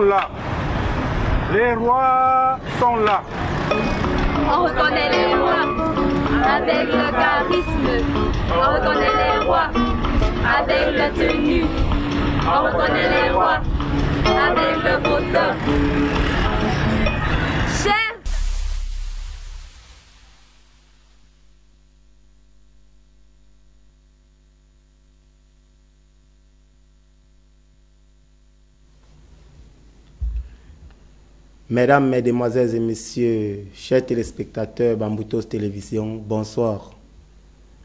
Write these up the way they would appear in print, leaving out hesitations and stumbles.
là. Les rois sont là. On reconnaît les rois avec le charisme. On reconnaît les rois avec la tenue. On reconnaît les rois avec le beau temps. Chef! Mesdames, Mesdemoiselles et Messieurs, chers téléspectateurs Bamboutos Télévision, bonsoir.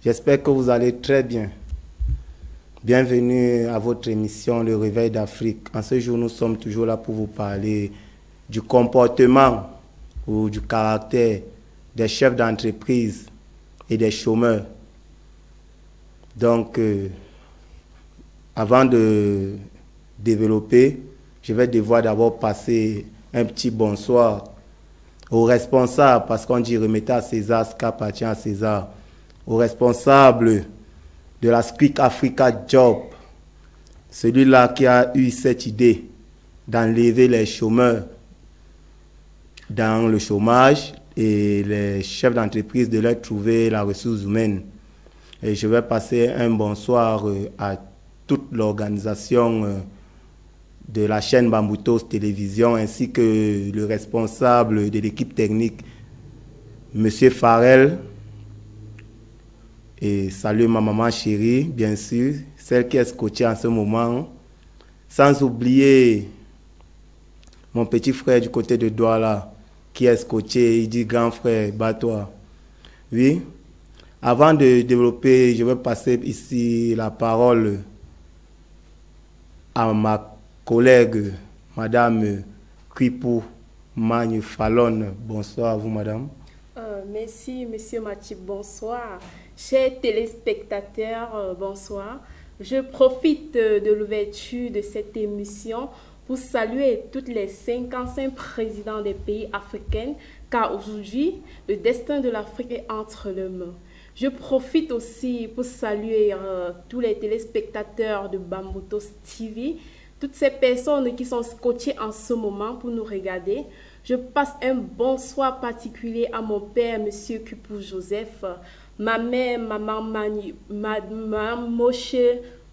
J'espère que vous allez très bien. Bienvenue à votre émission Le Réveil d'Afrique. En ce jour, nous sommes toujours là pour vous parler du comportement ou du caractère des chefs d'entreprise et des chômeurs. Donc, avant de développer, je vais devoir d'abord passer un petit bonsoir aux responsables, parce qu'on dit remettez à César ce qui appartient à César, aux responsables de la Squeak Africa Job, celui-là qui a eu cette idée d'enlever les chômeurs dans le chômage et les chefs d'entreprise de leur trouver la ressource humaine. Et je vais passer un bonsoir à toute l'organisation de la chaîne Bamboutos Télévision, ainsi que le responsable de l'équipe technique, M. Farrell. Et salut ma maman chérie, bien sûr, celle qui est scotchée en ce moment. Sans oublier mon petit frère du côté de Douala, qui est scotché, il dit grand frère, bats-toi. Oui. Avant de développer, je vais passer ici la parole à ma collègue, Madame Kripou Magne Fallon. Bonsoir à vous, Madame. Merci, Monsieur Mathieu, bonsoir. Chers téléspectateurs, bonsoir. Je profite de l'ouverture de cette émission pour saluer toutes les 55 présidents des pays africains, car aujourd'hui, le destin de l'Afrique est entre leurs mains. Je profite aussi pour saluer tous les téléspectateurs de Bamboutos TV, toutes ces personnes qui sont scotchées en ce moment pour nous regarder. Je passe un bonsoir particulier à mon père, M. Kupou Joseph, ma mère, maman Moshe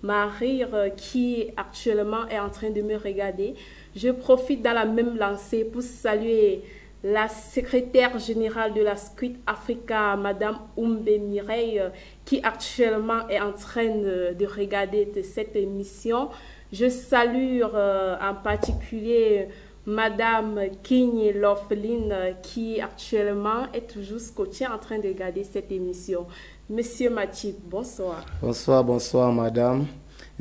Marie, qui actuellement est en train de me regarder. Je profite dans la même lancée pour saluer la secrétaire générale de la Squeak Africa, Madame Oumbe Mireille, qui actuellement est en train de regarder cette émission. Je salue en particulier Madame King Lofeline, qui actuellement est toujours scotchée en train de regarder cette émission. Monsieur Mathieu, bonsoir. Bonsoir, bonsoir Madame.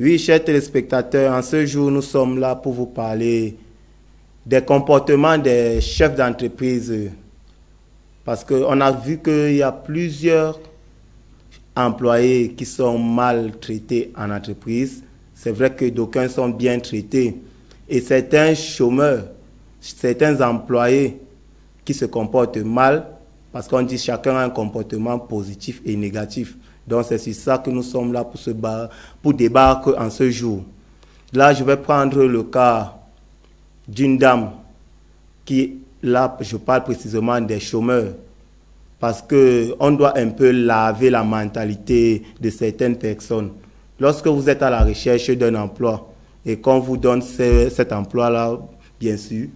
Oui, chers téléspectateurs, en ce jour, nous sommes là pour vous parler des comportements des chefs d'entreprise. Parce qu'on a vu qu'il y a plusieurs employés qui sont mal traités en entreprise. C'est vrai que d'aucuns sont bien traités. Et certains chômeurs, certains employés qui se comportent mal, parce qu'on dit chacun a un comportement positif et négatif. Donc c'est sur ça que nous sommes là pour débattre en ce jour. Là, je vais prendre le cas d'une dame qui, là, je parle précisément des chômeurs, parce qu'on doit un peu laver la mentalité de certaines personnes. Lorsque vous êtes à la recherche d'un emploi et qu'on vous donne cet emploi-là, bien sûr,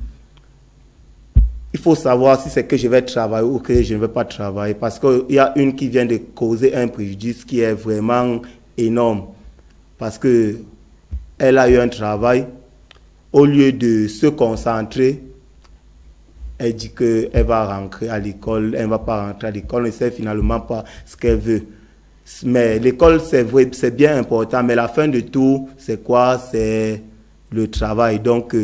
il faut savoir si c'est que je vais travailler ou que je ne vais pas travailler, parce qu'il y a une qui vient de causer un préjudice qui est vraiment énorme, parce qu'elle a eu un travail, au lieu de se concentrer, elle dit qu'elle va rentrer à l'école, elle ne va pas rentrer à l'école, elle ne sait finalement pas ce qu'elle veut. Mais l'école, c'est vrai, c'est bien important, mais la fin de tout, c'est quoi? C'est le travail. Donc,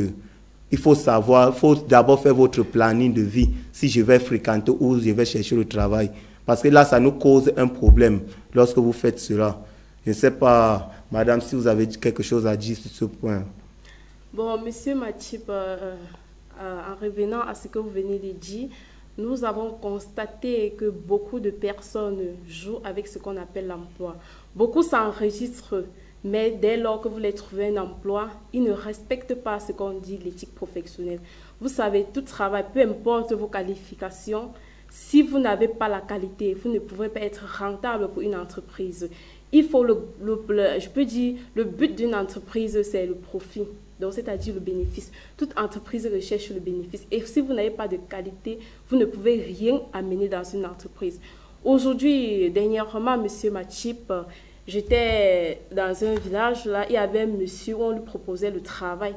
il faut savoir, il faut d'abord faire votre planning de vie, si je vais fréquenter ou je vais chercher le travail. Parce que là, ça nous cause un problème lorsque vous faites cela. Je ne sais pas, madame, si vous avez quelque chose à dire sur ce point. Bon, monsieur Matip, en revenant à ce que vous venez de dire, nous avons constaté que beaucoup de personnes jouent avec ce qu'on appelle l'emploi. Beaucoup s'enregistrent Mais dès lors que vous voulez trouver un emploi, ils ne respectent pas ce qu'on dit l'éthique professionnelle. Vous savez, tout travail, peu importe vos qualifications, si vous n'avez pas la qualité, vous ne pouvez pas être rentable pour une entreprise. Il faut je peux dire, le but d'une entreprise, c'est le profit. Donc, c'est-à-dire le bénéfice. Toute entreprise recherche le bénéfice. Et si vous n'avez pas de qualité, vous ne pouvez rien amener dans une entreprise. Aujourd'hui, dernièrement, monsieur Matchip, j'étais dans un village, là, il y avait un monsieur où on lui proposait le travail.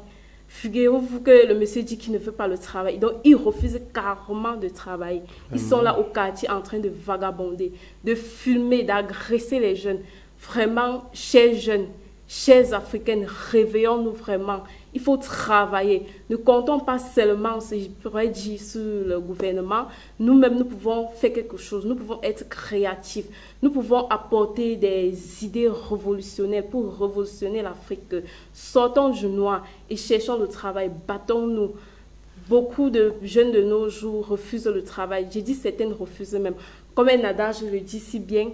Figurez-vous que le monsieur dit qu'il ne veut pas le travail. Donc, il refuse carrément de travailler. Ils sont là au quartier en train de vagabonder, de filmer, d'agresser les jeunes. Vraiment, chers jeunes, chers Africaines, réveillons-nous vraiment. Il faut travailler. Ne comptons pas seulement, je pourrais dire, sur le gouvernement. Nous-mêmes, nous pouvons faire quelque chose. Nous pouvons être créatifs. Nous pouvons apporter des idées révolutionnaires pour révolutionner l'Afrique. Sortons du noir et cherchons le travail. Battons-nous. Beaucoup de jeunes de nos jours refusent le travail. J'ai dit certaines refusent même. Comme un adage le dit si bien,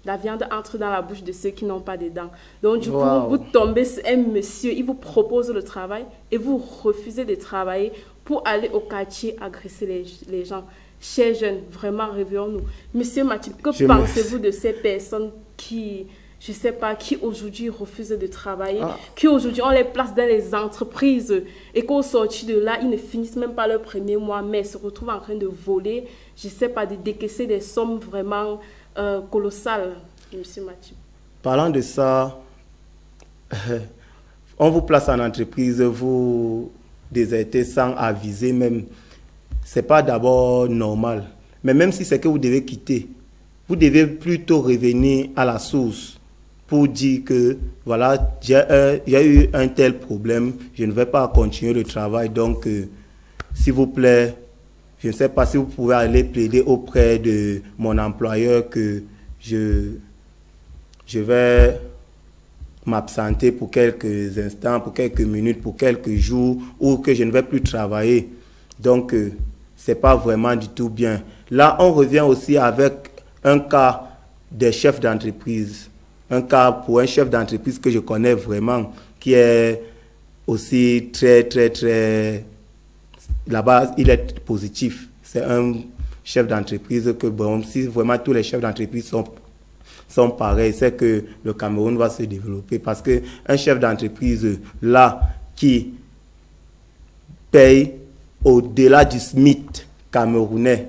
la viande entre dans la bouche de ceux qui n'ont pas de dents. Donc, du coup, vous tombez sur un monsieur, il vous propose le travail et vous refusez de travailler pour aller au quartier agresser les gens. Chers jeunes, vraiment, réveillons-nous. Monsieur Mathieu, que pensez-vous de ces personnes qui, je ne sais pas, qui aujourd'hui refusent de travailler, qui aujourd'hui on les place dans les entreprises et qu'au sortir de là, ils ne finissent même pas leur premier mois, mais se retrouvent en train de voler, je ne sais pas, de décaisser des sommes vraiment colossales, monsieur Mathieu. Parlant de ça, on vous place en entreprise, vous désertez sans aviser même. Ce n'est pas d'abord normal. Mais même si c'est que vous devez quitter, vous devez plutôt revenir à la source pour dire que voilà, j'ai eu un tel problème, je ne vais pas continuer le travail, donc s'il vous plaît, je ne sais pas si vous pouvez aller plaider auprès de mon employeur que je vais m'absenter pour quelques instants, pour quelques minutes, pour quelques jours, ou que je ne vais plus travailler. Donc, ce n'est pas vraiment du tout bien. Là, on revient aussi avec un cas des chefs d'entreprise. Un cas pour un chef d'entreprise que je connais vraiment, qui est aussi très... Là-bas, il est positif. C'est un chef d'entreprise que, bon, si vraiment tous les chefs d'entreprise sont pareils, c'est que le Cameroun va se développer. Parce qu'un chef d'entreprise, là, qui paye au-delà du SMIC camerounais,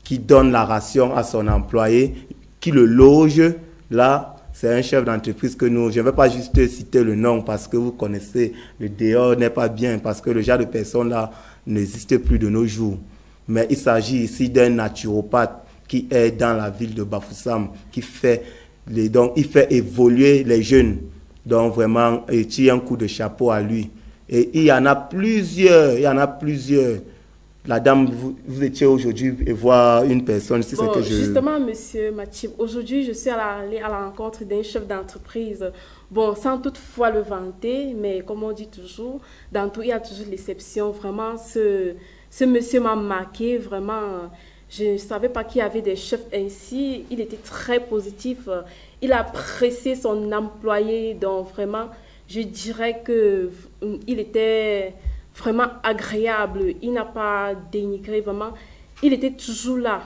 qui donne la ration à son employé, qui le loge, là, c'est un chef d'entreprise que nous, je ne vais pas juste citer le nom parce que vous connaissez, le dehors n'est pas bien, parce que le genre de personnes là n'existe plus de nos jours. Mais il s'agit ici d'un naturopathe qui est dans la ville de Bafoussam, qui fait il fait évoluer les jeunes. Donc vraiment, il tire un coup de chapeau à lui. Et il y en a plusieurs, La dame, vous étiez aujourd'hui et voir une personne, si c'est que je... Justement, monsieur Mathieu, aujourd'hui, je suis allée à la rencontre d'un chef d'entreprise. Bon, sans toutefois le vanter, mais comme on dit toujours, dans tout, il y a toujours l'exception. Vraiment, ce monsieur m'a marqué, vraiment. Je ne savais pas qu'il y avait des chefs ainsi. Il était très positif. Il appréciait son employé. Donc, vraiment, je dirais qu'il était... vraiment agréable, il n'a pas dénigré, vraiment, il était toujours là.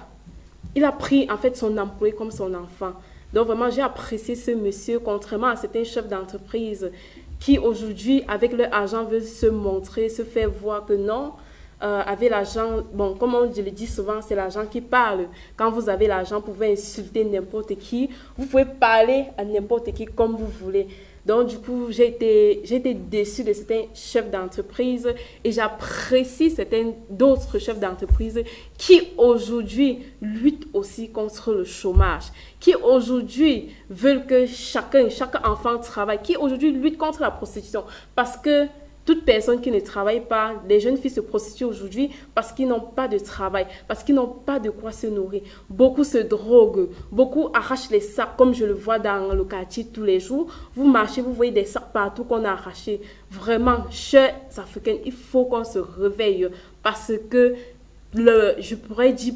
Il a pris en fait son employé comme son enfant. Donc vraiment, j'ai apprécié ce monsieur, contrairement à certains chefs d'entreprise qui aujourd'hui, avec leur argent, veulent se montrer, se faire voir que non, avec l'argent, bon, comme on le dit souvent, c'est l'argent qui parle. Quand vous avez l'argent, vous pouvez insulter n'importe qui, vous pouvez parler à n'importe qui comme vous voulez. Donc, du coup, j'ai été déçue de certains chefs d'entreprise et j'apprécie d'autres chefs d'entreprise qui, aujourd'hui, luttent aussi contre le chômage, qui, aujourd'hui, veulent que chaque enfant travaille, qui, aujourd'hui, luttent contre la prostitution. Parce que toute personne qui ne travaille pas, les jeunes filles se prostituent aujourd'hui parce qu'ils n'ont pas de travail, parce qu'ils n'ont pas de quoi se nourrir. Beaucoup se droguent, beaucoup arrachent les sacs, comme je le vois dans le quartier tous les jours. Vous marchez, vous voyez des sacs partout qu'on a arrachés. Vraiment, chers Africains, il faut qu'on se réveille parce que, je pourrais dire,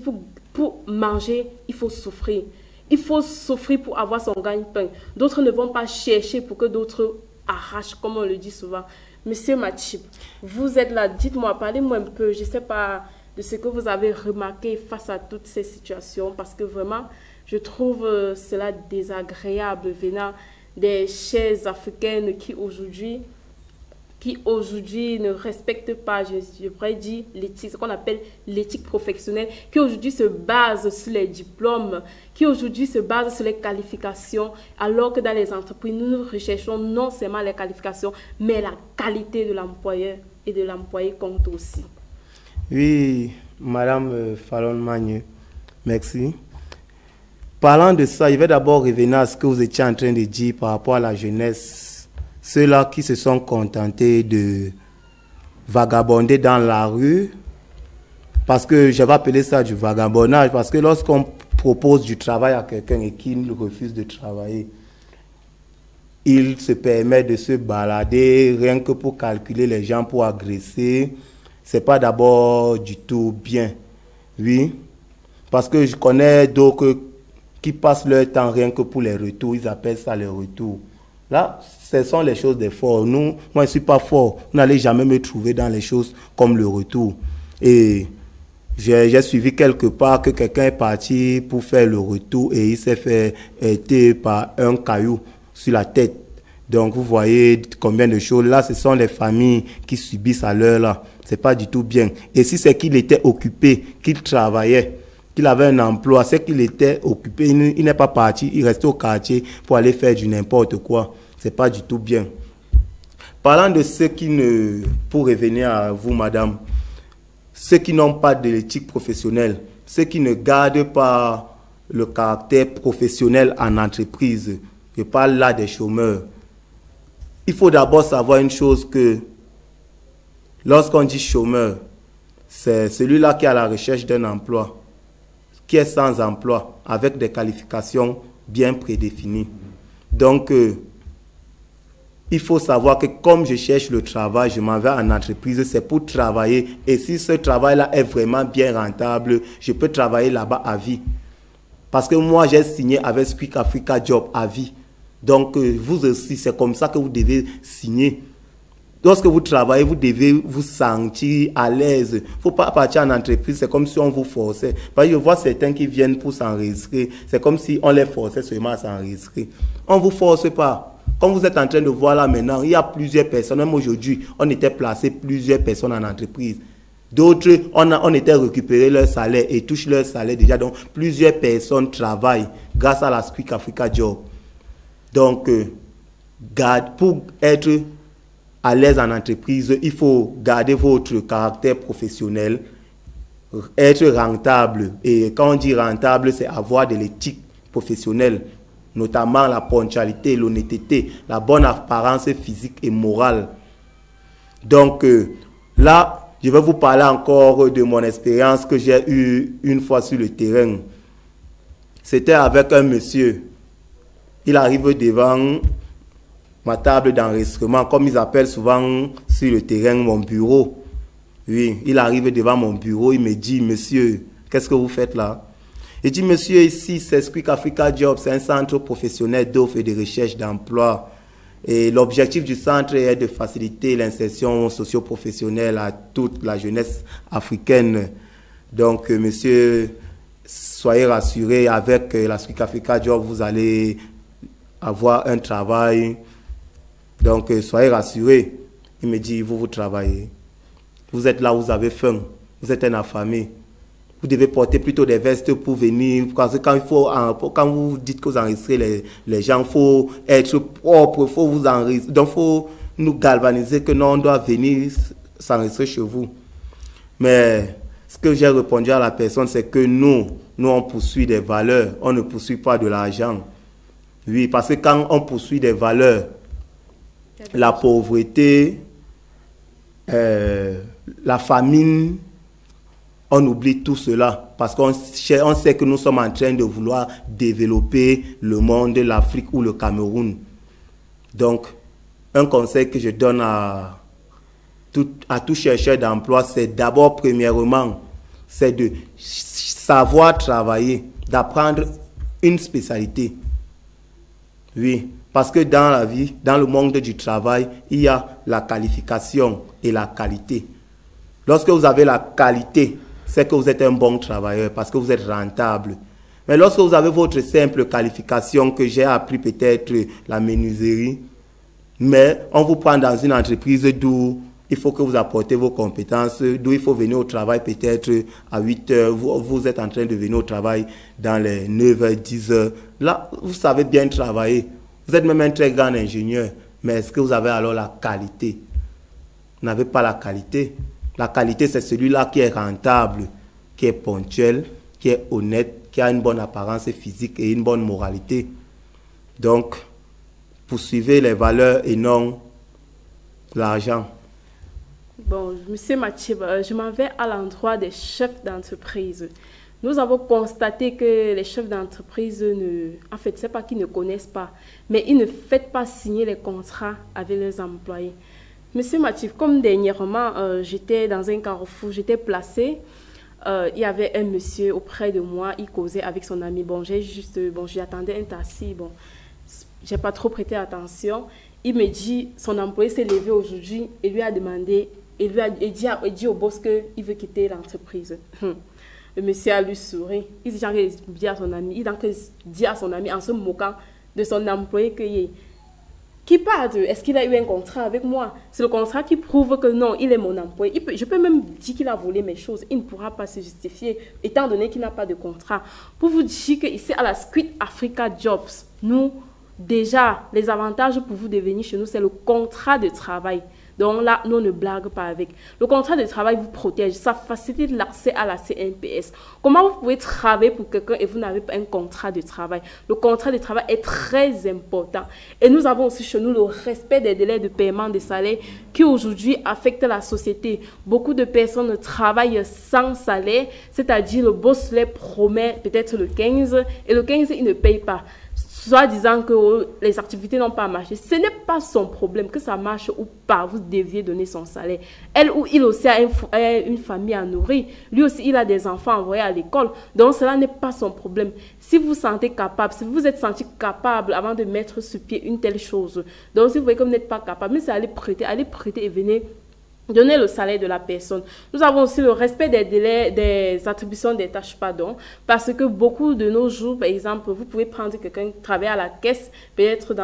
pour manger, il faut souffrir. il faut souffrir pour avoir son gagne-pain. D'autres ne vont pas chercher pour que d'autres arrachent, comme on le dit souvent. Monsieur Matchib, vous êtes là, dites-moi, parlez-moi un peu, je ne sais pas, de ce que vous avez remarqué face à toutes ces situations, parce que vraiment, je trouve cela désagréable venant des chaises africaines qui aujourd'hui ne respectent pas, je pourrais dire, l'éthique, ce qu'on appelle l'éthique professionnelle, qui aujourd'hui se base sur les diplômes, qui aujourd'hui se base sur les qualifications, alors que dans les entreprises, nous recherchons non seulement les qualifications, mais la qualité de l'employeur et de l'employé compte aussi. Oui, Madame Fallon Magneux, merci. Parlant de ça, je vais d'abord revenir à ce que vous étiez en train de dire par rapport à la jeunesse. Ceux-là qui se sont contentés de vagabonder dans la rue, parce que je vais appeler ça du vagabondage, parce que lorsqu'on propose du travail à quelqu'un et qu'il refuse de travailler, il se permet de se balader rien que pour calculer les gens, pour agresser. Ce n'est pas d'abord du tout bien. Oui, parce que je connais d'autres qui passent leur temps rien que pour les retours, ils appellent ça les retours. Là, ce sont les choses des forts. Moi, je ne suis pas fort. Vous n'allez jamais me trouver dans les choses comme le retour. Et j'ai suivi quelque part que quelqu'un est parti pour faire le retour et il s'est fait aider par un caillou sur la tête. Donc, vous voyez combien de choses. Là, ce sont les familles qui subissent à l'heure là. Ce n'est pas du tout bien. Et si c'est qu'il était occupé, qu'il travaillait, qu'il avait un emploi, c'est qu'il était occupé, il n'est pas parti, il restait au quartier pour aller faire du n'importe quoi. Ce n'est pas du tout bien. Parlant de ceux qui ne... Pour revenir à vous, madame, ceux qui n'ont pas de l'éthique professionnelle, ceux qui ne gardent pas le caractère professionnel en entreprise, je parle là des chômeurs. Il faut d'abord savoir une chose que lorsqu'on dit chômeur, c'est celui-là qui est à la recherche d'un emploi, qui est sans emploi, avec des qualifications bien prédéfinies. Donc, il faut savoir que comme je cherche le travail, je m'en vais en entreprise, c'est pour travailler. Et si ce travail-là est vraiment bien rentable, je peux travailler là-bas à vie. Parce que moi, j'ai signé avec Squick Africa Job à vie. Donc, vous aussi, c'est comme ça que vous devez signer. Lorsque vous travaillez, vous devez vous sentir à l'aise. Il ne faut pas partir en entreprise, c'est comme si on vous forçait. Parce que je vois certains qui viennent pour s'enregistrer. C'est comme si on les forçait seulement à s'enregistrer. On ne vous force pas. Comme vous êtes en train de voir là maintenant, il y a plusieurs personnes. Même aujourd'hui, on était placé plusieurs personnes en entreprise. D'autres, on était récupéré leur salaire et touchent leur salaire déjà. Donc, plusieurs personnes travaillent grâce à la Squick Africa Job. Donc, pour être à l'aise en entreprise, il faut garder votre caractère professionnel, être rentable. Et quand on dit rentable, c'est avoir de l'éthique professionnelle, notamment la ponctualité, l'honnêteté, la bonne apparence physique et morale. Donc là, je vais vous parler encore de mon expérience que j'ai eue une fois sur le terrain. C'était avec un monsieur. Il arrive devant ma table d'enregistrement, comme ils appellent souvent sur le terrain mon bureau. Oui, il arrive devant mon bureau, il me dit, monsieur, qu'est-ce que vous faites là? Il dit, monsieur, ici, c'est Squick Africa Job, c'est un centre professionnel d'offres et de recherche d'emploi. Et l'objectif du centre est de faciliter l'insertion socio-professionnelle à toute la jeunesse africaine. Donc, monsieur, soyez rassurés, avec la Squick Africa Job, vous allez avoir un travail. Donc, soyez rassurés. Il me dit, vous travaillez. Vous êtes là, vous avez faim. Vous êtes un affamé. Vous devez porter plutôt des vestes pour venir. Parce que quand vous dites que vous enregistrez les gens, il faut être propre, il faut vous enregistrer. Donc, il faut nous galvaniser que non, on doit venir s'enregistrer chez vous. Mais ce que j'ai répondu à la personne, c'est que nous, on poursuit des valeurs. On ne poursuit pas de l'argent. Oui, parce que quand on poursuit des valeurs, la pauvreté, la famine, on oublie tout cela parce qu'on sait que nous sommes en train de vouloir développer le monde, l'Afrique ou le Cameroun. Donc, un conseil que je donne à tout chercheur d'emploi, c'est d'abord, premièrement, c'est de savoir travailler, d'apprendre une spécialité. Oui, parce que dans la vie, dans le monde du travail, il y a la qualification et la qualité. Lorsque vous avez la qualité, c'est que vous êtes un bon travailleur parce que vous êtes rentable. Mais lorsque vous avez votre simple qualification, que j'ai appris peut-être la menuiserie, mais on vous prend dans une entreprise d'où il faut que vous apportez vos compétences, d'où il faut venir au travail peut-être à 8 heures, vous êtes en train de venir au travail dans les 9 heures, 10 heures. Là, vous savez bien travailler. Vous êtes même un très grand ingénieur. Mais est-ce que vous avez alors la qualité? Vous n'avez pas la qualité. La qualité, c'est celui-là qui est rentable, qui est ponctuel, qui est honnête, qui a une bonne apparence physique et une bonne moralité. Donc, poursuivez les valeurs et non l'argent. Bon, Monsieur Mathieu, je m'en vais à l'endroit des chefs d'entreprise. Nous avons constaté que les chefs d'entreprise, en fait, c'est pas qu'ils ne connaissent pas, mais ils ne font pas signer les contrats avec leurs employés. Monsieur Mathieu, comme dernièrement, j'étais dans un carrefour, j'étais placée, il y avait un monsieur auprès de moi, il causait avec son ami. Bon, j'attendais un taxi, bon, j'ai pas trop prêté attention. Il me dit, son employé s'est levé aujourd'hui et lui a demandé, il dit au boss qu'il veut quitter l'entreprise. Le monsieur a lui souri. Il dit à son ami, en se moquant de son employé qui parle. Est-ce qu'il a eu un contrat avec moi? C'est le contrat qui prouve que non, il est mon employé. Je peux même dire qu'il a volé mes choses. Il ne pourra pas se justifier étant donné qu'il n'a pas de contrat. Pour vous dire qu'ici à la Squid Africa Jobs, nous, déjà, les avantages pour vous de venir chez nous, c'est le contrat de travail. Donc là, nous ne blague pas avec. Le contrat de travail vous protège, ça facilite l'accès à la CNPS. Comment vous pouvez travailler pour quelqu'un et vous n'avez pas un contrat de travail? Le contrat de travail est très important. Et nous avons aussi chez nous le respect des délais de paiement des salaires qui aujourd'hui affectent la société. Beaucoup de personnes travaillent sans salaire, c'est-à-dire le boss les promet peut-être le 15 et le 15, il ne paye pas. Soit disant que les activités n'ont pas marché. Ce n'est pas son problème que ça marche ou pas. Vous deviez donner son salaire. Elle ou il aussi a une famille à nourrir. Lui aussi, il a des enfants envoyés à l'école. Donc, cela n'est pas son problème. Si vous vous sentez capable, si vous vous êtes senti capable avant de mettre sur pied une telle chose, donc si vous voyez que vous n'êtes pas capable, mais c'est aller prêter et venez donner le salaire de la personne. Nous avons aussi le respect des délais, des attributions des tâches, parce que beaucoup de nos jours, par exemple, vous pouvez prendre quelqu'un qui travaille à la caisse, peut-être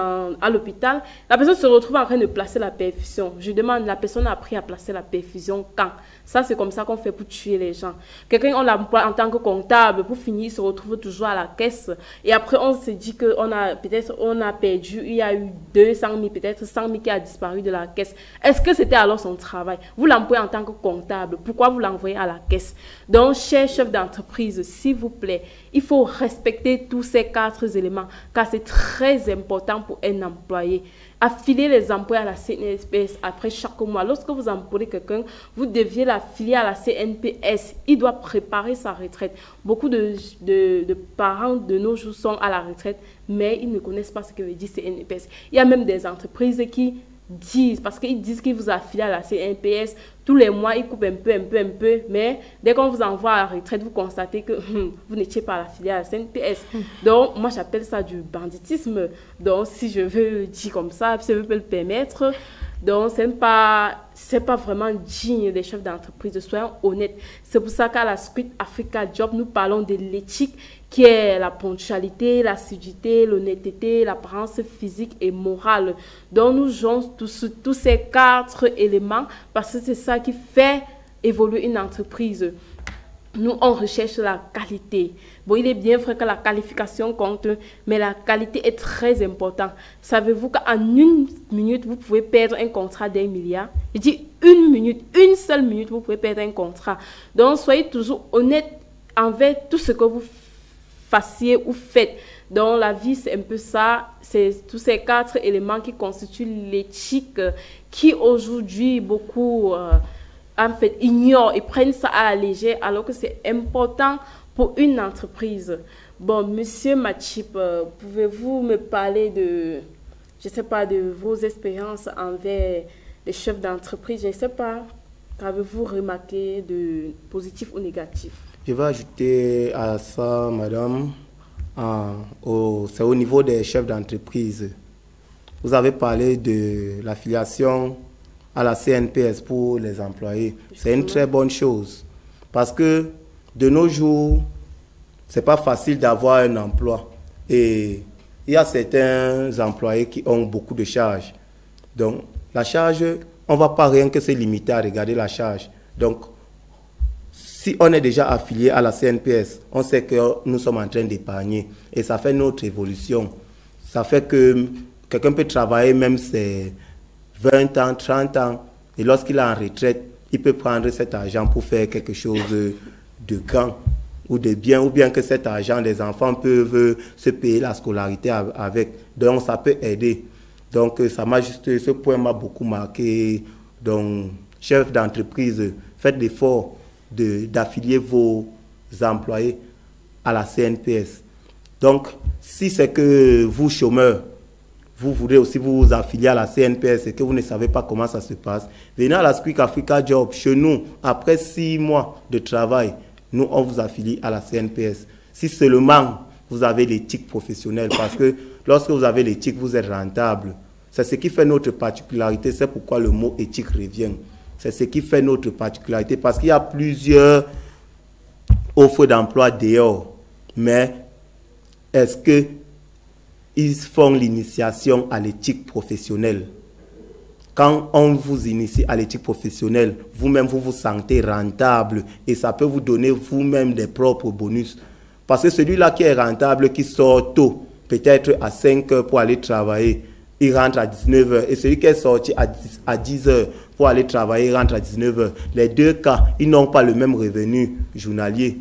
à l'hôpital, la personne se retrouve en train de placer la perfusion. Je demande, la personne a appris à placer la perfusion quand? Ça, c'est comme ça qu'on fait pour tuer les gens. Quelqu'un, on l'emploie en tant que comptable, pour finir, il se retrouve toujours à la caisse, et après, on se dit qu'on a perdu, il y a eu 200 000, peut-être 100 000 qui a disparu de la caisse. Est-ce que c'était alors son travail? Vous l'employez en tant que comptable. Pourquoi vous l'envoyez à la caisse? Donc, chers chefs d'entreprise, s'il vous plaît, il faut respecter tous ces 4 éléments, car c'est très important pour un employé. Affilier les employés à la CNPS après chaque mois. Lorsque vous employez quelqu'un, vous deviez l'affilier à la CNPS. Il doit préparer sa retraite. Beaucoup de parents de nos jours sont à la retraite, mais ils ne connaissent pas ce que veut dire CNPS. Il y a même des entreprises qui disent, parce qu'ils disent qu'ils vous affilient à la CNPS, tous les mois, ils coupent un peu, mais dès qu'on vous envoie à la retraite, vous constatez que vous n'étiez pas affilié à la CNPS. Donc, moi, j'appelle ça du banditisme. Donc, si je veux dire comme ça, si je peux le permettre, donc, c'est pas vraiment digne des chefs d'entreprise, soyons honnêtes. C'est pour ça qu'à la Squid Africa Job, nous parlons de l'éthique qui est la ponctualité, l'assiduité, l'honnêteté, l'apparence physique et morale. Donc, nous jouons tous ces 4 éléments parce que c'est ça qui fait évoluer une entreprise. Nous, on recherche la qualité. Bon, il est bien vrai que la qualification compte, mais la qualité est très importante. Savez-vous qu'en 1 minute, vous pouvez perdre un contrat d'1 milliard? Je dis 1 minute, une seule minute, vous pouvez perdre un contrat. Donc, soyez toujours honnête envers tout ce que vous fassiez ou faites. Donc, la vie, c'est un peu ça. C'est tous ces 4 éléments qui constituent l'éthique qui, aujourd'hui, beaucoup... en fait, ignorent et prennent ça à la légère alors que c'est important pour une entreprise. Bon, Monsieur Matchip, pouvez-vous me parler de, je ne sais pas, de vos expériences envers les chefs d'entreprise? Je ne sais pas, qu'avez-vous remarqué de positif ou négatif? Je vais ajouter à ça, madame, c'est au niveau des chefs d'entreprise. Vous avez parlé de l'affiliation à la CNPS pour les employés. C'est une très bonne chose. Parce que de nos jours, c'est pas facile d'avoir un emploi. Et il y a certains employés qui ont beaucoup de charges. Donc, la charge, on ne va pas rien que se limiter à regarder la charge. Donc, si on est déjà affilié à la CNPS, on sait que nous sommes en train d'épargner. Et ça fait notre évolution. Ça fait que quelqu'un peut travailler même ses 20 ans, 30 ans. Et lorsqu'il est en retraite, il peut prendre cet argent pour faire quelque chose de grand ou de bien. Ou bien que cet argent, les enfants peuvent se payer la scolarité avec. Donc, ça peut aider. Donc, ce point m'a beaucoup marqué. Donc, chef d'entreprise, faites l'effort d'affilier vos employés à la CNPS. Donc, si c'est que vous, chômeurs, vous voulez aussi vous affilier à la CNPS et que vous ne savez pas comment ça se passe, venez à la Squeak Africa Job. Chez nous, après 6 mois de travail, nous, on vous affilie à la CNPS. Si seulement vous avez l'éthique professionnelle, parce que lorsque vous avez l'éthique, vous êtes rentable. C'est ce qui fait notre particularité. C'est pourquoi le mot éthique revient. C'est ce qui fait notre particularité, parce qu'il y a plusieurs offres d'emploi dehors. Mais est-ce qu'ils font l'initiation à l'éthique professionnelle? Quand on vous initie à l'éthique professionnelle, vous-même, vous vous sentez rentable et ça peut vous donner vous-même des propres bonus. Parce que celui-là qui est rentable, qui sort tôt, peut-être à 5 heures pour aller travailler, il rentre à 19 heures. Et celui qui est sorti à 10 heures pour aller travailler, il rentre à 19 heures. Les deux cas, ils n'ont pas le même revenu journalier.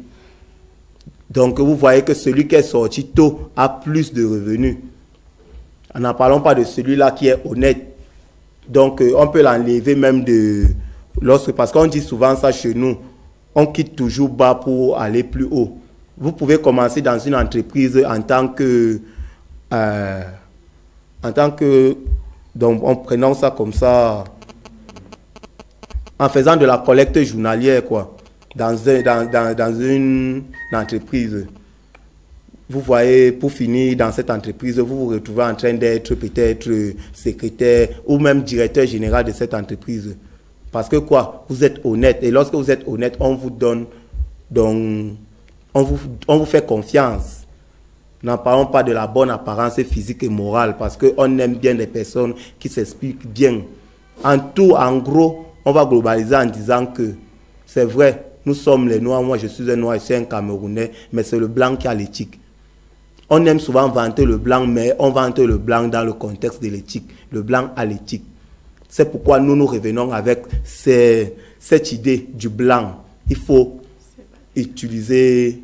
Donc, vous voyez que celui qui est sorti tôt a plus de revenus. N'en parlons pas de celui-là qui est honnête. Donc, on peut l'enlever même parce qu'on dit souvent ça chez nous, on quitte toujours bas pour aller plus haut. Vous pouvez commencer dans une entreprise en tant que donc en prenant ça comme ça, en faisant de la collecte journalière, quoi, dans une entreprise. Vous voyez, pour finir dans cette entreprise, vous vous retrouvez en train d'être peut-être secrétaire ou même directeur général de cette entreprise. Parce que quoi, vous êtes honnête. Et lorsque vous êtes honnête, on vous donne, donc, on vous fait confiance. N'en parlons pas de la bonne apparence physique et morale, parce qu'on aime bien les personnes qui s'expliquent bien. En tout, en gros, on va globaliser en disant que c'est vrai, nous sommes les Noirs, moi je suis un Noir, je suis un Camerounais, mais c'est le blanc qui a l'éthique. On aime souvent vanter le blanc, mais on vante le blanc dans le contexte de l'éthique. Le blanc a l'éthique. C'est pourquoi nous revenons avec cette idée du blanc. Il faut utiliser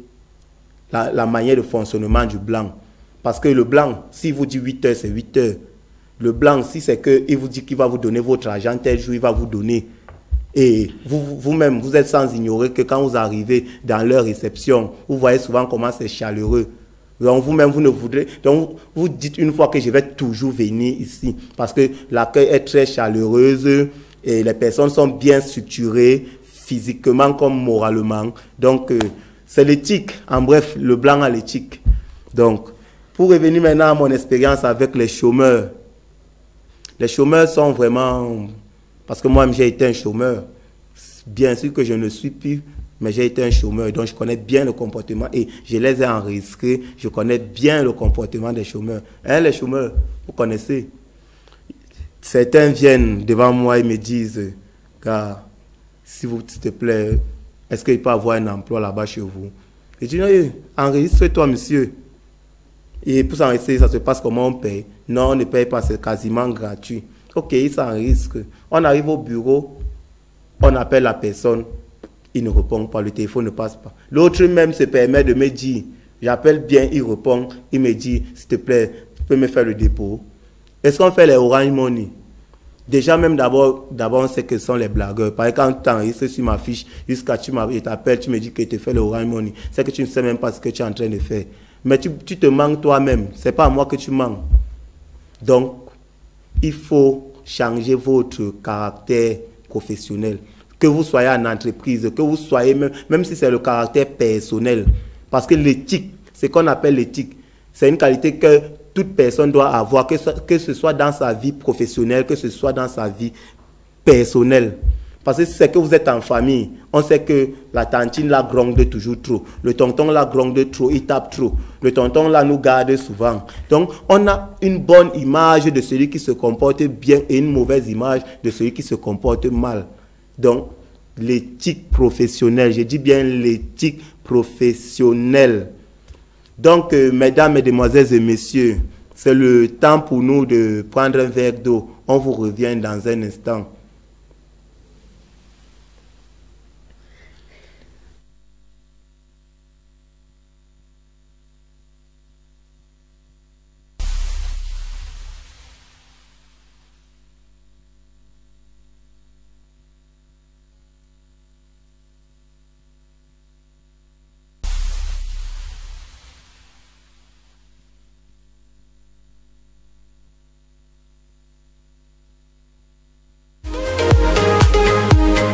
la manière de fonctionnement du blanc. Parce que le blanc, s'il vous dit 8 heures, c'est 8 heures. Le blanc, si c'est qu'il vous dit qu'il va vous donner votre argent, tel jour, il va vous donner. Et vous-même, vous êtes sans ignorer que quand vous arrivez dans leur réception, vous voyez souvent comment c'est chaleureux. Donc vous-même, vous ne voudrez... Donc vous dites une fois que je vais toujours venir ici. Parce que l'accueil est très chaleureuse et les personnes sont bien structurées, physiquement comme moralement. Donc c'est l'éthique. En bref, le blanc a l'éthique. Donc, pour revenir maintenant à mon expérience avec les chômeurs. Les chômeurs sont vraiment... Parce que moi-même, j'ai été un chômeur. Bien sûr que je ne suis plus, mais j'ai été un chômeur. Donc, je connais bien le comportement et je les ai enregistrés. Je connais bien le comportement des chômeurs. Hein, les chômeurs, vous connaissez. Certains viennent devant moi et me disent, gars, s'il te plaît, est-ce qu'il peut avoir un emploi là-bas chez vous? Je dis, non, enregistre-toi, monsieur. Et pour s'enregistrer, ça se passe comment on paye? Non, on ne paye pas, c'est quasiment gratuit. Ok, il s'enregistre. On arrive au bureau, on appelle la personne, il ne répond pas, le téléphone ne passe pas. L'autre même se permet de me dire, j'appelle bien, il répond, il me dit, s'il te plaît, tu peux me faire le dépôt. Est-ce qu'on fait les Orange Money? Déjà même d'abord, on sait que ce sont les blagueurs. Par exemple, quand tu enregistres sur ma fiche, jusqu'à tu t'appelles, tu me dis que tu fais le Orange Money. C'est que tu ne sais même pas ce que tu es en train de faire. Mais tu te manques toi-même. Ce n'est pas à moi que tu manques. Donc, il faut changer votre caractère professionnel. Que vous soyez en entreprise, que vous soyez même si c'est le caractère personnel. Parce que l'éthique, ce qu'on appelle l'éthique, C'est une qualité que toute personne doit avoir, que ce soit dans sa vie professionnelle, que ce soit dans sa vie personnelle. Parce que c'est que vous êtes en famille, on sait que la tantine la gronde toujours trop, le tonton la gronde trop, il tape trop, le tonton là nous garde souvent. Donc on a une bonne image de celui qui se comporte bien et une mauvaise image de celui qui se comporte mal. Donc l'éthique professionnelle, je dis bien l'éthique professionnelle. Donc mesdames, mesdemoiselles et messieurs, c'est le temps pour nous de prendre un verre d'eau. On vous revient dans un instant.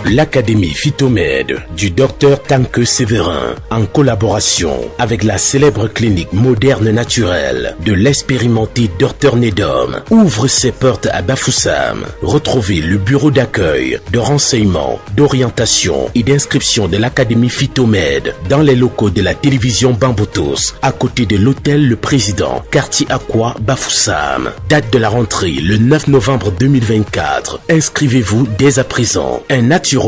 L'Académie Phytomède du Dr Tanke Séverin, en collaboration avec la célèbre clinique moderne naturelle de l'expérimenté Dr Nedom, ouvre ses portes à Bafoussam. Retrouvez le bureau d'accueil, de renseignement, d'orientation et d'inscription de l'Académie Phytomède dans les locaux de la télévision Bamboutos, à côté de l'hôtel Le Président, quartier Aqua, Bafoussam. Date de la rentrée le 9 novembre 2024. Inscrivez-vous dès à présent. Un naturopathe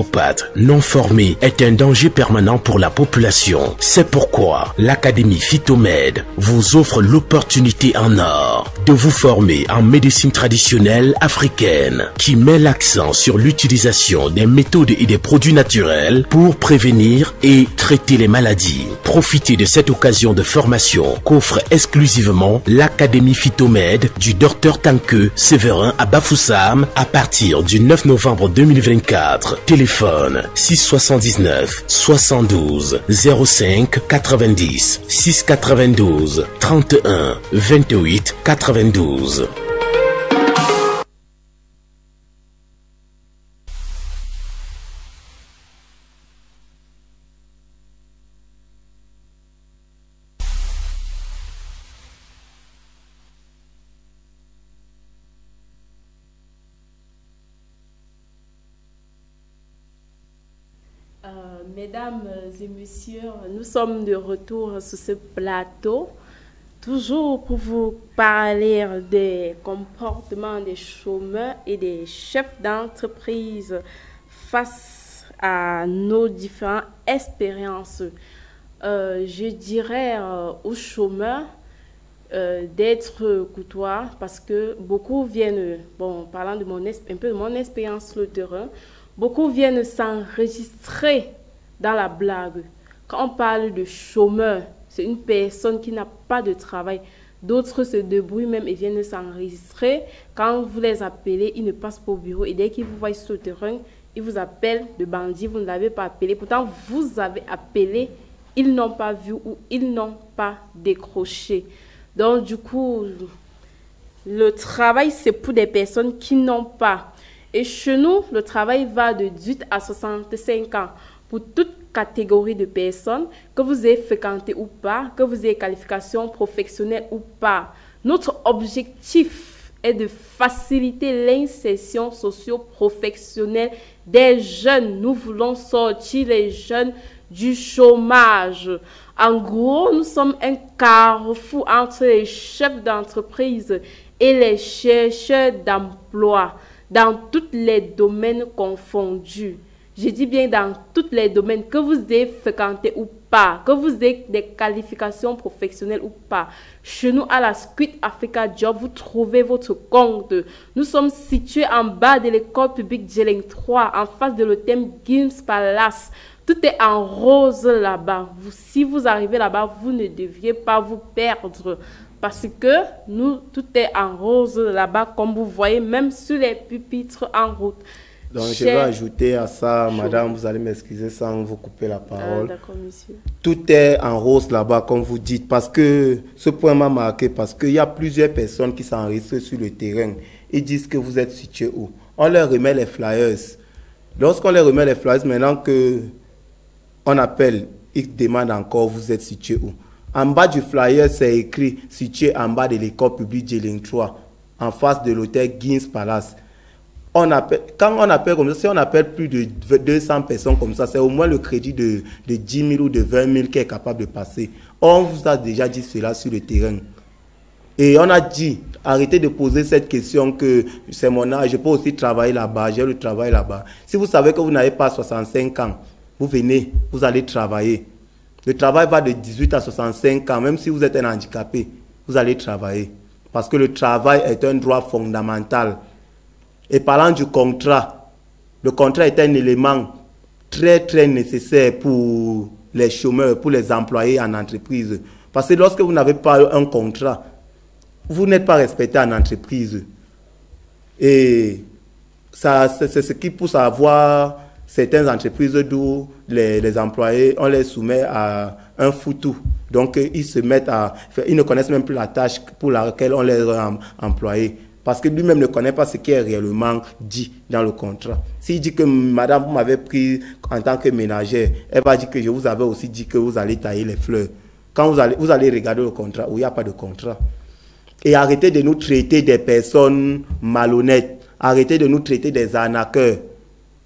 non formé est un danger permanent pour la population. C'est pourquoi l'Académie Phytomède vous offre l'opportunité en or de vous former en médecine traditionnelle africaine qui met l'accent sur l'utilisation des méthodes et des produits naturels pour prévenir et traiter les maladies. Profitez de cette occasion de formation qu'offre exclusivement l'Académie Phytomède du Dr Tanke Séverin à Bafoussam à partir du 9 novembre 2024. Téléphone 679 72 05 90 692 31 28 92. Mesdames et messieurs, nous sommes de retour sur ce plateau, toujours pour vous parler des comportements des chômeurs et des chefs d'entreprise face à nos différentes expériences. Je dirais aux chômeurs d'être courtois parce que beaucoup viennent, bon, parlant de un peu de mon expérience sur le terrain, beaucoup viennent s'enregistrer dans la blague. Quand on parle de chômeur, c'est une personne qui n'a pas de travail. D'autres se débrouillent même et viennent s'enregistrer. Quand vous les appelez, ils ne passent pas au bureau. Et dès qu'ils vous voient sur le terrain, ils vous appellent de bandits. Vous ne l'avez pas appelé. Pourtant, vous avez appelé. Ils n'ont pas vu ou ils n'ont pas décroché. Donc, du coup, le travail, c'est pour des personnes qui n'ont pas. Et chez nous, le travail va de 18 à 65 ans. Pour toute catégorie de personnes, que vous ayez fréquenté ou pas, que vous ayez qualification professionnelle ou pas. Notre objectif est de faciliter l'insertion socio-professionnelle des jeunes. Nous voulons sortir les jeunes du chômage. En gros, nous sommes un carrefour entre les chefs d'entreprise et les chercheurs d'emploi dans tous les domaines confondus. Je dis bien dans tous les domaines, que vous ayez fréquenté ou pas, que vous ayez des qualifications professionnelles ou pas. Chez nous, à la Squid Africa Job, vous trouvez votre compte. Nous sommes situés en bas de l'école publique Djeleng 3, en face de l'hôtel Gims Palace. Tout est en rose là-bas. Si vous arrivez là-bas, vous ne devriez pas vous perdre. Parce que nous, tout est en rose là-bas, comme vous voyez, même sur les pupitres en route. Donc, je vais ajouter à ça, madame, vous allez m'excuser sans vous couper la parole. D'accord, monsieur. Tout est en rose là-bas, comme vous dites, parce que ce point m'a marqué, parce qu'il y a plusieurs personnes qui s'enregistrent sur le terrain. Ils disent que vous êtes situé où? On leur remet les flyers. Lorsqu'on leur remet les flyers, maintenant que on appelle, ils demandent encore, vous êtes situé où? En bas du flyer, c'est écrit situé en bas de l'école publique Djeling 3, en face de l'hôtel Guins Palace. Quand on appelle comme ça, si on appelle plus de 200 personnes comme ça, c'est au moins le crédit de 10 000 ou de 20 000 qui est capable de passer. On vous a déjà dit cela sur le terrain. Et on a dit, arrêtez de poser cette question que c'est mon âge, je peux aussi travailler là-bas, j'ai le travail là-bas. Si vous savez que vous n'avez pas 65 ans, vous venez, vous allez travailler. Le travail va de 18 à 65 ans, même si vous êtes un handicapé, vous allez travailler. Parce que le travail est un droit fondamental. Et parlant du contrat, le contrat est un élément très très nécessaire pour les chômeurs, pour les employés en entreprise. Parce que lorsque vous n'avez pas un contrat, vous n'êtes pas respecté en entreprise. Et c'est ce qui pousse à avoir certaines entreprises d'où les employés, on les soumet à un foutu. Donc ils se mettent ils ne connaissent même plus la tâche pour laquelle on les a employés. Parce que lui-même ne connaît pas ce qui est réellement dit dans le contrat. S'il dit que madame, vous m'avez pris en tant que ménagère, elle va dire que je vous avais aussi dit que vous allez tailler les fleurs. Quand vous allez regarder le contrat, où il n'y a pas de contrat. Et arrêtez de nous traiter des personnes malhonnêtes. Arrêtez de nous traiter des arnaqueurs.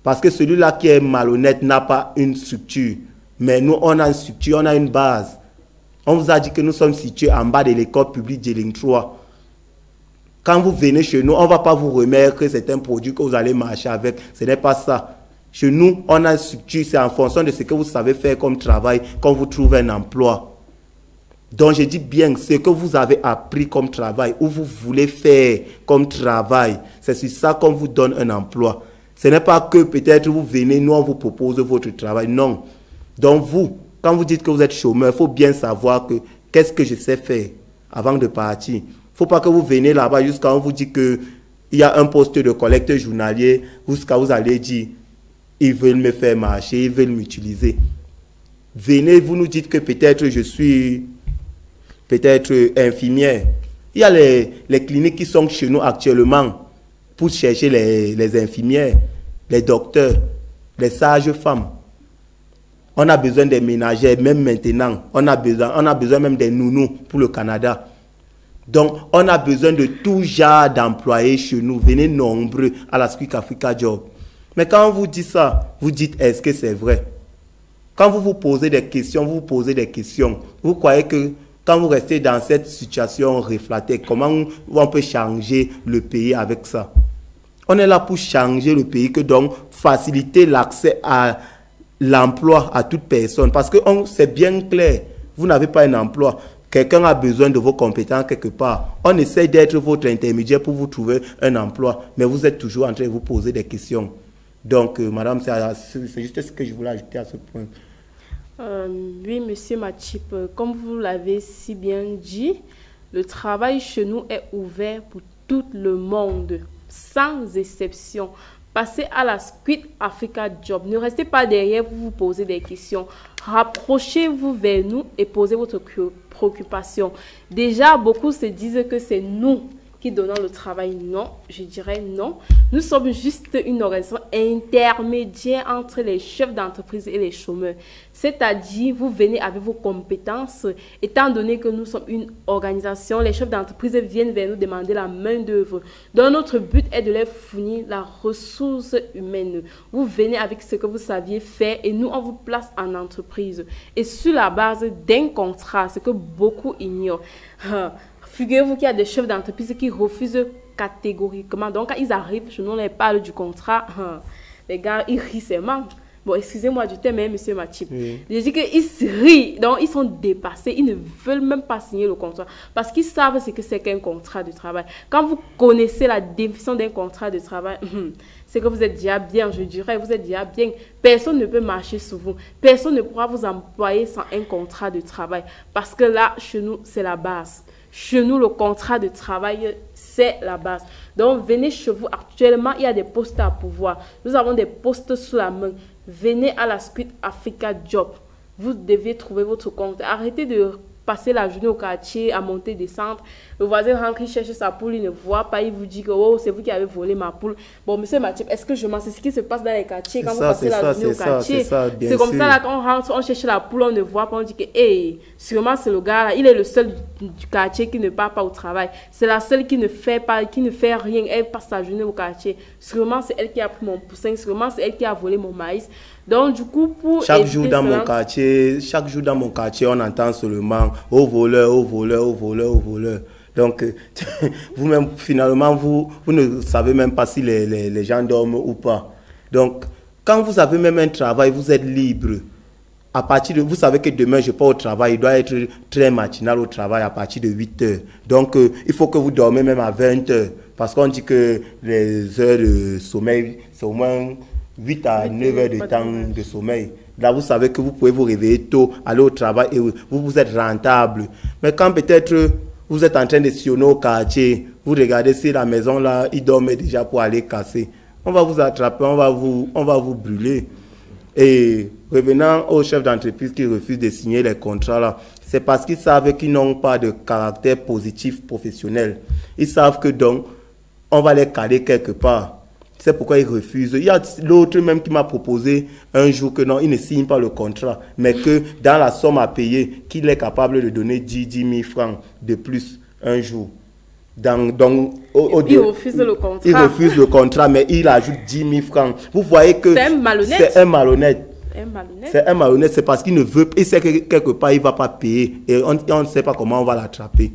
Parce que celui-là qui est malhonnête n'a pas une structure. Mais nous, on a une structure, on a une base. On vous a dit que nous sommes situés en bas de l'école publique Djeling 3. Quand vous venez chez nous, on ne va pas vous remettre que c'est un produit que vous allez marcher avec. Ce n'est pas ça. Chez nous, on a une structure, c'est en fonction de ce que vous savez faire comme travail, quand vous trouvez un emploi. Donc je dis bien ce que vous avez appris comme travail, ou vous voulez faire comme travail, c'est sur ça qu'on vous donne un emploi. Ce n'est pas que peut-être vous venez, nous on vous propose votre travail, non. Donc vous, quand vous dites que vous êtes chômeur, il faut bien savoir que qu'est-ce que je sais faire avant de partir. Il ne faut pas que vous venez là-bas jusqu'à on vous dit qu'il y a un poste de collecte journalier, jusqu'à vous allez dire, ils veulent me faire marcher, ils veulent m'utiliser. Venez, vous nous dites que peut-être je suis infirmière. Il y a les cliniques qui sont chez nous actuellement pour chercher les infirmières, les docteurs, les sages-femmes. On a besoin des ménagères, même maintenant. On a besoin même des nounous pour le Canada. Donc, on a besoin de tout genre d'employés chez nous. Venez nombreux à la Squick Africa Job. Mais quand on vous dit ça, vous dites, est-ce que c'est vrai? Quand vous vous posez des questions, vous vous posez des questions. Vous croyez que quand vous restez dans cette situation reflatée, comment on peut changer le pays avec ça? On est là pour changer le pays, que donc faciliter l'accès à l'emploi à toute personne. Parce que c'est bien clair, vous n'avez pas un emploi. Quelqu'un a besoin de vos compétences quelque part. On essaie d'être votre intermédiaire pour vous trouver un emploi, mais vous êtes toujours en train de vous poser des questions. Donc, madame, c'est juste ce que je voulais ajouter à ce point. Oui, monsieur Matchip, comme vous l'avez si bien dit, le travail chez nous est ouvert pour tout le monde, sans exception. Passez à la Squick Africa Job. Ne restez pas derrière pour vous poser des questions. Rapprochez-vous vers nous et posez votre préoccupation. Déjà, beaucoup se disent que c'est nous qui donnons le travail. Non, je dirais non. Nous sommes juste une organisation intermédiaire entre les chefs d'entreprise et les chômeurs. C'est-à-dire, vous venez avec vos compétences. Étant donné que nous sommes une organisation, les chefs d'entreprise viennent vers nous demander la main-d'œuvre. Donc, notre but est de leur fournir la ressource humaine. Vous venez avec ce que vous saviez faire et nous, on vous place en entreprise. Et sur la base d'un contrat, ce que beaucoup ignorent. Figurez-vous qu'il y a des chefs d'entreprise qui refusent catégoriquement. Donc, quand ils arrivent, je ne leur parle du contrat. Les gars, ils rient seulement. Bon, excusez-moi du terme, monsieur Matchip. Oui. Je dis qu'ils rient. Donc, ils sont dépassés. Ils ne veulent même pas signer le contrat. Parce qu'ils savent ce que c'est qu'un contrat de travail. Quand vous connaissez la définition d'un contrat de travail, c'est que vous êtes déjà bien, je dirais. Vous êtes déjà bien. Personne ne peut marcher sur vous. Personne ne pourra vous employer sans un contrat de travail. Parce que là, chez nous, c'est la base. Chez nous, le contrat de travail, c'est la base. Donc, venez chez vous. Actuellement, il y a des postes à pouvoir. Nous avons des postes sous la main. Venez à la Squick Africa Job. Vous devez trouver votre compte. Arrêtez de passer la journée au quartier, à monter, descendre. Le voisin rentre, il cherche sa poule, il ne voit pas, il vous dit que oh, c'est vous qui avez volé ma poule. Bon, monsieur Mathieu, est-ce que je mens? C'est ce qui se passe dans les quartiers quand vous passez la journée au quartier. C'est comme ça, là, quand on rentre, on cherche la poule, on ne voit pas, on dit que hey, sûrement c'est le gars là, il est le seul du quartier qui ne part pas au travail. C'est la seule qui ne fait rien, elle passe sa journée au quartier. Sûrement c'est elle qui a pris mon poussin, sûrement c'est elle qui a volé mon maïs. Donc du coup, pour chaque jour dans mon quartier, on entend seulement au voleur, au voleur, au voleur, au voleur. Donc, vous-même, finalement, vous ne savez même pas si les gens dorment ou pas. Donc, quand vous avez même un travail, vous êtes libre. À partir de, vous savez que demain, je pars au travail, il doit être très matinal au travail à partir de 8 heures. Donc, il faut que vous dormez même à 20 heures. Parce qu'on dit que les heures de sommeil, c'est au moins 8 à 9 heures de temps de sommeil. Là, vous savez que vous pouvez vous réveiller tôt, aller au travail et vous êtes rentable. Mais quand peut-être vous êtes en train de sillonner au quartier, vous regardez si la maison là, il dormait déjà pour aller casser. On va vous attraper, on va vous brûler. Et revenant aux chefs d'entreprise qui refusent de signer les contrats là, c'est parce qu'ils savent qu'ils n'ont pas de caractère positif professionnel. Ils savent que donc, on va les caler quelque part. C'est pourquoi ils refusent. Il y a l'autre même qui m'a proposé un jour que non, il ne signe pas le contrat, mais que dans la somme à payer, qu'il est capable de donner 10 000 francs de plus un jour. Il refuse le contrat. Il refuse le contrat, mais il ajoute 10 000 francs. Vous voyez que c'est un malhonnête. C'est un malhonnête. C'est un malhonnête, c'est parce qu'il ne veut pas, il sait que quelque part il ne va pas payer et on ne sait pas comment on va l'attraper.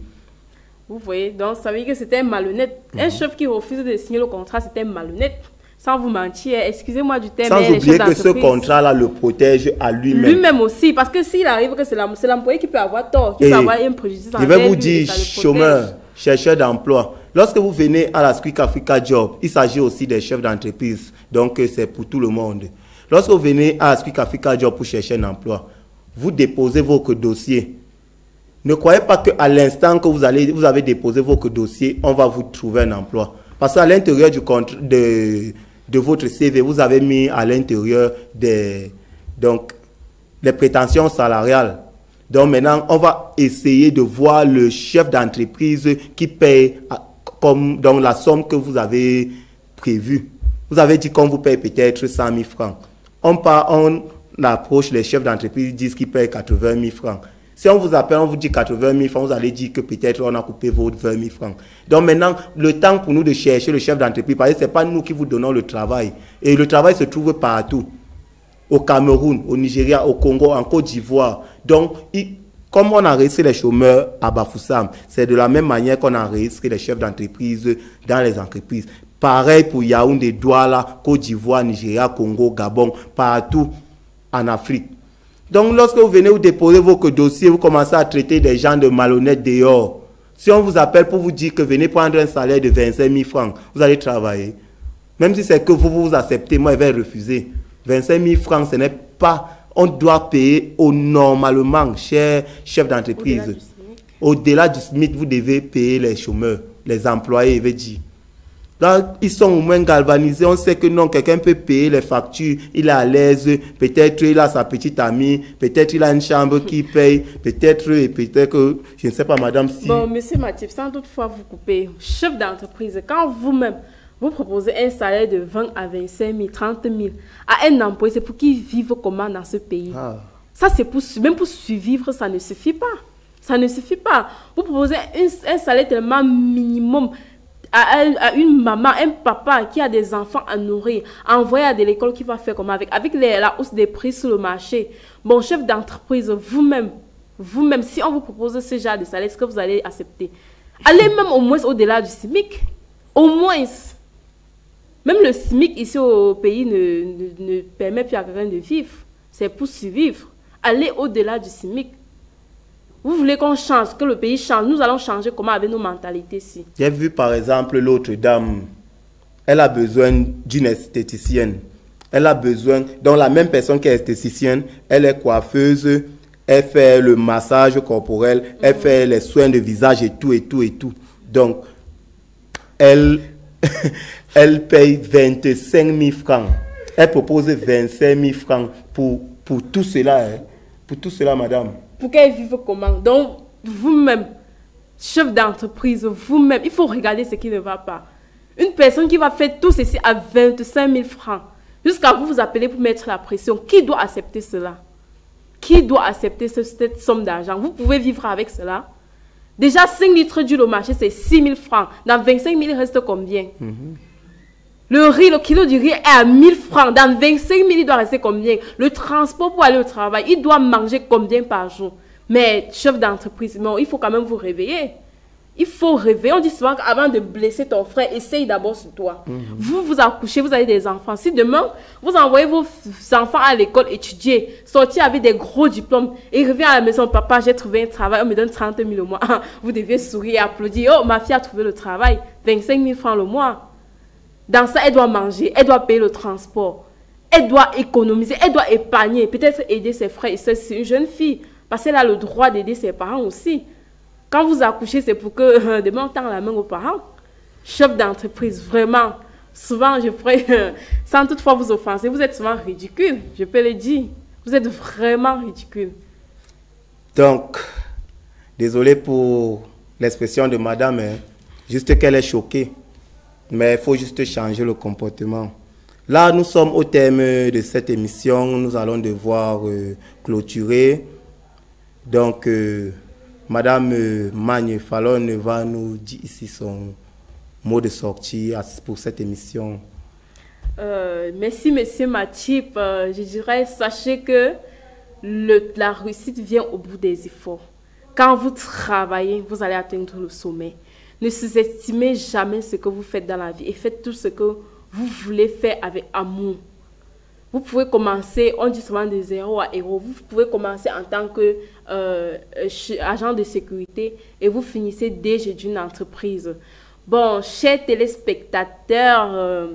Vous voyez, donc ça veut dire que c'était un malhonnête. Un chef qui refuse de signer le contrat, c'était un malhonnête. Sans vous mentir, excusez-moi du terme. Sans oublier que ce contrat-là le protège à lui-même. Lui-même aussi, parce que s'il arrive que c'est l'employé qui peut avoir tort, qui peut avoir un préjudice. Je vais vous dire, chômeurs, chercheurs d'emploi, lorsque vous venez à la Squick Africa Job, il s'agit aussi des chefs d'entreprise, donc c'est pour tout le monde. Lorsque vous venez à la Squick Africa Job pour chercher un emploi, vous déposez votre dossier. Ne croyez pas qu'à l'instant que vous avez déposé votre dossier, on va vous trouver un emploi. Parce qu'à l'intérieur de votre CV, vous avez mis à l'intérieur les prétentions salariales. Donc maintenant, on va essayer de voir le chef d'entreprise qui paye comme dans la somme que vous avez prévue. Vous avez dit qu'on vous paye peut-être 100 000 francs. On approche les chefs d'entreprise, ils disent qu'ils payent 80 000 francs. Si on vous appelle, on vous dit 80 000 francs, vous allez dire que peut-être on a coupé votre 20 000 francs. Donc maintenant, le temps pour nous de chercher le chef d'entreprise, parce que ce n'est pas nous qui vous donnons le travail. Et le travail se trouve partout. Au Cameroun, au Nigeria, au Congo, en Côte d'Ivoire. Donc, comme on a enregistré les chômeurs à Bafoussam, c'est de la même manière qu'on a enregistré les chefs d'entreprise dans les entreprises. Pareil pour Yaoundé, Douala, Côte d'Ivoire, Nigeria, Congo, Gabon, partout en Afrique. Donc, lorsque vous venez vous déposer votre dossier, vous commencez à traiter des gens de malhonnêtes dehors. Si on vous appelle pour vous dire que venez prendre un salaire de 25 000 francs, vous allez travailler. Même si c'est que vous acceptez, moi, je vais refuser. 25 000 francs, ce n'est pas... On doit payer normalement, cher chef d'entreprise. Au-delà du SMIC, vous devez payer les chômeurs, les employés, je veux dire. Là, ils sont au moins galvanisés. On sait que non, quelqu'un peut payer les factures. Il est à l'aise. Peut-être il a sa petite amie. Peut-être il a une chambre qui paye. Peut-être que, je ne sais pas, madame, si... Bon, monsieur Mathieu, sans toutefois vous couper, chef d'entreprise, quand vous-même, vous proposez un salaire de 20 à 25 000, 30 000 à un employé, c'est pour qu'il vive comment dans ce pays. Ça, c'est même pour survivre, ça ne suffit pas. Ça ne suffit pas. Vous proposez un salaire tellement minimum à une maman, un papa qui a des enfants à nourrir, à envoyer à de l'école, qui va faire comment avec la hausse des prix sur le marché. Bon, chef d'entreprise, vous-même, si on vous propose ce genre de salaire, est-ce que vous allez accepter? Allez même au moins au-delà du SMIC. Au moins. Même le SMIC ici au pays ne permet plus à quelqu'un de vivre. C'est pour survivre. Allez au-delà du SMIC. Vous voulez qu'on change, que le pays change. Nous allons changer comment avec nos mentalités ici. J'ai vu par exemple l'autre dame. Elle a besoin d'une esthéticienne. Elle a besoin, donc la même personne qui est esthéticienne, elle est coiffeuse, elle fait le massage corporel, elle fait les soins de visage et tout, et tout, et tout. Donc, elle paye 25 000 francs. Elle propose 25 000 francs pour tout cela. Hein. Pour tout cela, madame. pour qu'elle vive comment? Donc, vous-même, chef d'entreprise, vous-même, il faut regarder ce qui ne va pas. Une personne qui va faire tout ceci à 25 000 francs, jusqu'à vous appelez pour mettre la pression, qui doit accepter cela? Qui doit accepter cette somme d'argent? Vous pouvez vivre avec cela? Déjà, 5 litres d'huile au marché, c'est 6 000 francs. Dans 25 000, il reste combien? Le riz, le kilo du riz est à 1000 francs. Dans 25 000, il doit rester combien? Le transport pour aller au travail, il doit manger combien par jour? Mais, chef d'entreprise, non, il faut quand même vous réveiller. Il faut rêver. On dit souvent qu'avant de blesser ton frère, essaye d'abord sur toi. Vous, vous accouchez, vous avez des enfants. Si demain, vous envoyez vos enfants à l'école étudier, sortir avec des gros diplômes, et revient à la maison, papa, j'ai trouvé un travail, on me donne 30 000 le mois. Vous devez sourire et applaudir. Oh, ma fille a trouvé le travail, 25 000 francs le mois. Dans ça, elle doit manger, elle doit payer le transport, elle doit économiser, elle doit épargner, peut-être aider ses frères et sœurs. C'est une jeune fille, parce qu'elle a le droit d'aider ses parents aussi. Quand vous accouchez, c'est pour que demain on tend la main aux parents. Chef d'entreprise, vraiment, souvent, je ferai, sans toutefois vous offenser, vous êtes souvent ridicule, je peux le dire. Vous êtes vraiment ridicule. Donc, désolé pour l'expression de madame, hein, juste qu'elle est choquée. Mais il faut juste changer le comportement. Là, nous sommes au terme de cette émission. Nous allons devoir clôturer. Donc, madame Magne Fallon va nous dire ici son mot de sortie pour cette émission. Merci, monsieur Matip. Je dirais, sachez que la réussite vient au bout des efforts. Quand vous travaillez, vous allez atteindre le sommet. Ne sous-estimez jamais ce que vous faites dans la vie et faites tout ce que vous voulez faire avec amour. Vous pouvez commencer, on dit souvent de zéro à héros, vous pouvez commencer en tant qu'agent de sécurité et vous finissez DG d'une entreprise. Bon, chers téléspectateurs,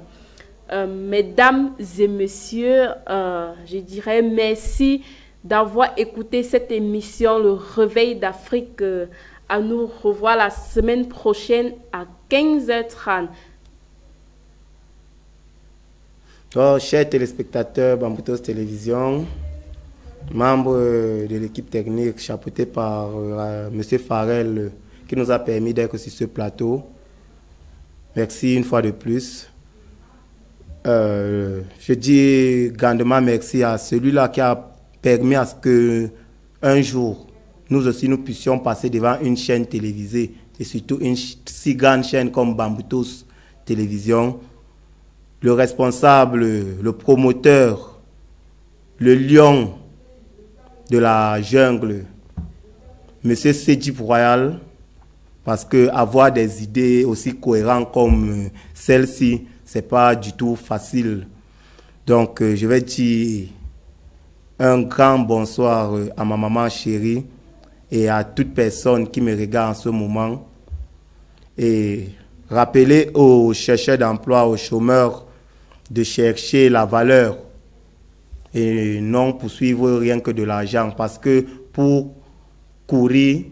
mesdames et messieurs, je dirais merci d'avoir écouté cette émission, Le Réveil d'Afrique. À nous revoir la semaine prochaine à 15h30. Oh, chers téléspectateurs Bamboutos Télévision, membres de l'équipe technique chapeautée par M. Farrell qui nous a permis d'être sur ce plateau. Merci une fois de plus. Je dis grandement merci à celui-là qui a permis à ce que un jour, nous aussi, nous puissions passer devant une chaîne télévisée et surtout une si grande chaîne comme Bamboutos Télévision. Le responsable, le promoteur, le lion de la jungle, M. Sedjib Royal, parce que avoir des idées aussi cohérentes comme celle-ci, c'est pas du tout facile. Donc, je vais dire un grand bonsoir à ma maman chérie et à toute personne qui me regarde en ce moment. Et rappeler aux chercheurs d'emploi, aux chômeurs, de chercher la valeur et non poursuivre rien que de l'argent. Parce que pour courir,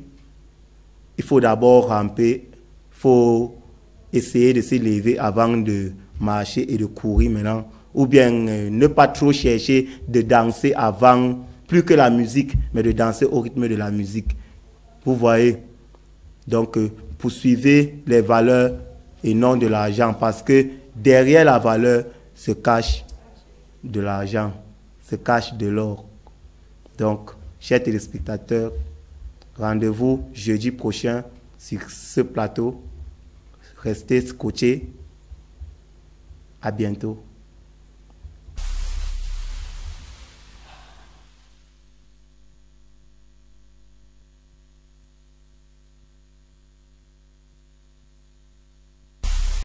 il faut d'abord ramper, il faut essayer de se lever avant de marcher et de courir maintenant. Ou bien ne pas trop chercher de danser avant, plus que la musique, mais de danser au rythme de la musique. Vous voyez? Donc, poursuivez les valeurs et non de l'argent, parce que derrière la valeur se cache de l'argent, se cache de l'or. Donc, chers téléspectateurs, rendez-vous jeudi prochain sur ce plateau. Restez scotchés. À bientôt.